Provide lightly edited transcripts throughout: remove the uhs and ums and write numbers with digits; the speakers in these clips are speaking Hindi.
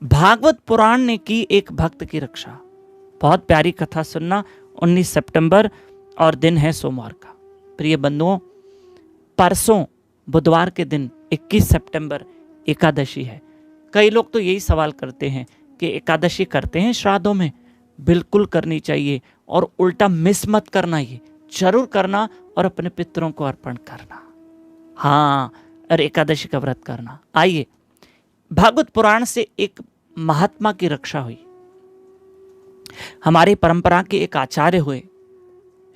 भागवत पुराण ने की एक भक्त की रक्षा। बहुत प्यारी कथा सुनना। 19 सितंबर और दिन है सोमवार का। प्रिय बंधुओं, परसों बुधवार के दिन 21 सितंबर एकादशी है। कई लोग तो यही सवाल करते हैं कि एकादशी करते हैं श्राद्धों में? बिल्कुल करनी चाहिए, और उल्टा मिस मत करना, ये जरूर करना और अपने पितरों को अर्पण करना। हाँ, और एकादशी का व्रत करना। आइए, भागवत पुराण से एक महात्मा की रक्षा हुई। हमारी परंपरा के एक आचार्य हुए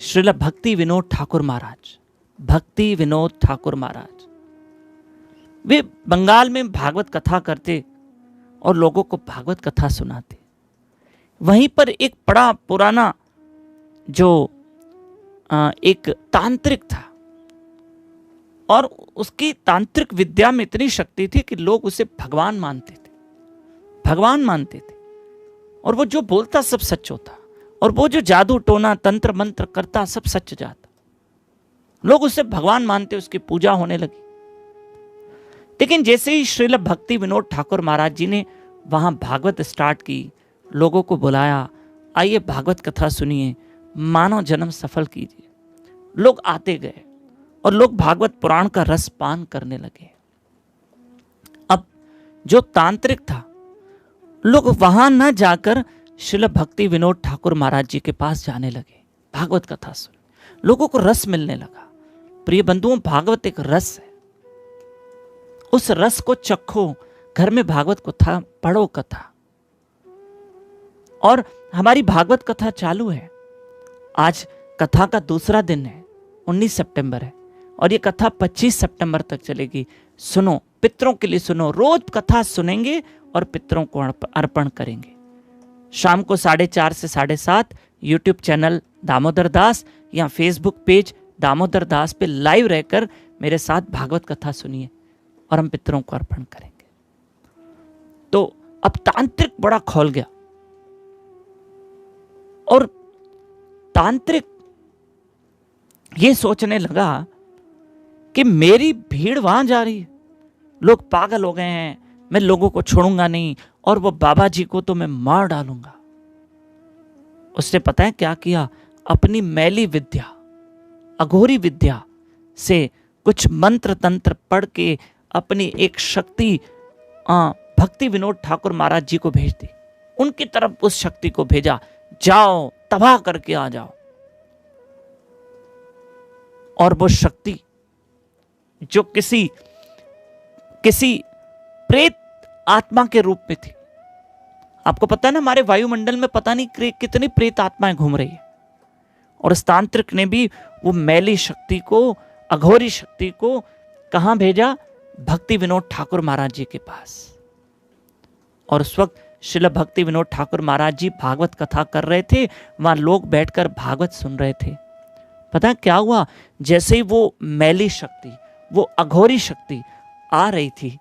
श्रील भक्ति विनोद ठाकुर महाराज। भक्ति विनोद ठाकुर महाराज वे बंगाल में भागवत कथा करते और लोगों को भागवत कथा सुनाते। वहीं पर एक बड़ा पुराना जो एक तांत्रिक था, और उसकी तांत्रिक विद्या में इतनी शक्ति थी कि लोग उसे भगवान मानते थे, भगवान मानते थे। और वो जो बोलता सब सच होता, और वो जो जादू टोना तंत्र मंत्र करता सब सच जाता। लोग उसे भगवान मानते, उसकी पूजा होने लगी। लेकिन जैसे ही श्रील भक्ति विनोद ठाकुर महाराज जी ने वहां भागवत स्टार्ट की, लोगों को बुलाया, आइए भागवत कथा सुनिए, मानव जन्म सफल कीजिए, लोग आते गए और लोग भागवत पुराण का रस पान करने लगे। अब जो तांत्रिक था, लोग वहां न जाकर श्रील भक्ति विनोद ठाकुर महाराज जी के पास जाने लगे। भागवत कथा सुन, लोगों को रस मिलने लगा। प्रिय बंधुओं, भागवत एक रस है, उस रस को चखो। घर में भागवत कथा पढ़ो, कथा। और हमारी भागवत कथा चालू है। आज कथा का दूसरा दिन है, 19 सितंबर है, और ये कथा 25 सितंबर तक चलेगी। सुनो, पितरों के लिए सुनो। रोज कथा सुनेंगे और पितरों को अर्पण करेंगे। शाम को 4:30 से 7:30 यूट्यूब चैनल दामोदर दास या फेसबुक पेज दामोदर दास पे लाइव रहकर मेरे साथ भागवत कथा सुनिए और हम पितरों को अर्पण करेंगे। तो अब तांत्रिक बड़ा खोल गया, और तांत्रिक ये सोचने लगा कि मेरी भीड़ वहां जा रही है, लोग पागल हो गए हैं, मैं लोगों को छोड़ूंगा नहीं, और वो बाबा जी को तो मैं मार डालूंगा। उसने पता है क्या किया? अपनी मैली विद्या, अघोरी विद्या से कुछ मंत्र तंत्र पढ़ के अपनी एक शक्ति भक्ति विनोद ठाकुर महाराज जी को भेज दी। उनकी तरफ उस शक्ति को भेजा, जाओ तबाह करके आ जाओ। और वो शक्ति जो किसी प्रेत आत्मा के रूप में थी। आपको पता है ना, हमारे वायुमंडल में पता नहीं कितनी प्रेत आत्माएं घूम रही है। और इस तांत्रिक ने भी वो मैली शक्ति को, अघोरी शक्ति को कहां भेजा? भक्ति विनोद ठाकुर महाराज जी के पास। और उस वक्त श्रील भक्ति विनोद ठाकुर महाराज जी भागवत कथा कर रहे थे, वहां लोग बैठकर भागवत सुन रहे थे। पता है क्या हुआ? जैसे ही वो मैली शक्ति, वो अघोरी शक्ति आ रही थी,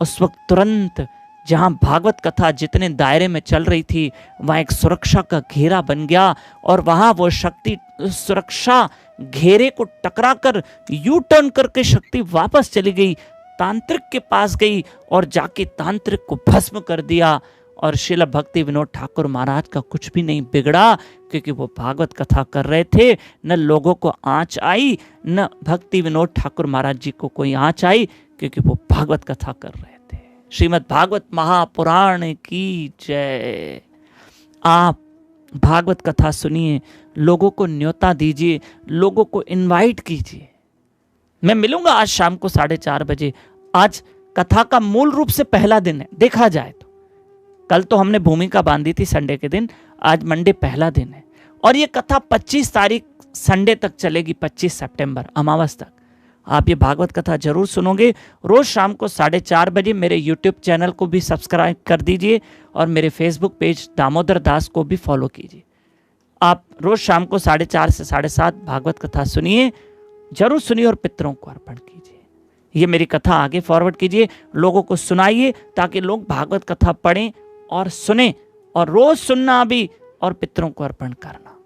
उस वक्त तुरंत जहां भागवत कथा जितने दायरे में चल रही थी, वहां एक सुरक्षा का घेरा बन गया, और वहां वो शक्ति सुरक्षा घेरे को टकराकर यू टर्न करके शक्ति वापस चली गई, तांत्रिक के पास गई और जाके तांत्रिक को भस्म कर दिया। और श्रील भक्ति विनोद ठाकुर महाराज का कुछ भी नहीं बिगड़ा, क्योंकि वो भागवत कथा कर रहे थे। न लोगों को आंच आई, न भक्ति विनोद ठाकुर महाराज जी को कोई आंच आई, क्योंकि वो भागवत कथा कर रहे थे। श्रीमद् भागवत महापुराण की जय। आप भागवत कथा सुनिए, लोगों को न्योता दीजिए, लोगों को इनवाइट कीजिए। मैं मिलूंगा आज शाम को 4:30 बजे। आज कथा का मूल रूप से पहला दिन है, देखा जाए तो। कल तो हमने भूमिका बांधी थी संडे के दिन, आज मंडे पहला दिन है। और ये कथा 25 तारीख संडे तक चलेगी, 25 सितंबर अमावस तक। आप ये भागवत कथा जरूर सुनोगे। रोज शाम को 4:30 बजे मेरे यूट्यूब चैनल को भी सब्सक्राइब कर दीजिए, और मेरे फेसबुक पेज दामोदर दास को भी फॉलो कीजिए। आप रोज शाम को 4:30 से 7:30 भागवत कथा सुनिए, जरूर सुनिए और पितरों को अर्पण कीजिए। ये मेरी कथा आगे फॉरवर्ड कीजिए, लोगों को सुनाइए, ताकि लोग भागवत कथा पढ़ें और सुने, और रोज सुनना भी और पितरों को अर्पण करना।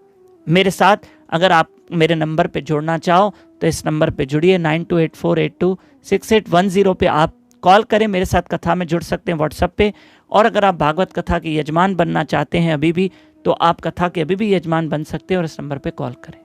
मेरे साथ अगर आप मेरे नंबर पे जोड़ना चाहो तो इस नंबर पे जुड़िए, 9284826810 पे आप कॉल करें, मेरे साथ कथा में जुड़ सकते हैं व्हाट्सएप पे। और अगर आप भागवत कथा के यजमान बनना चाहते हैं अभी भी, तो आप कथा के अभी भी यजमान बन सकते हैं और इस नंबर पे कॉल करें।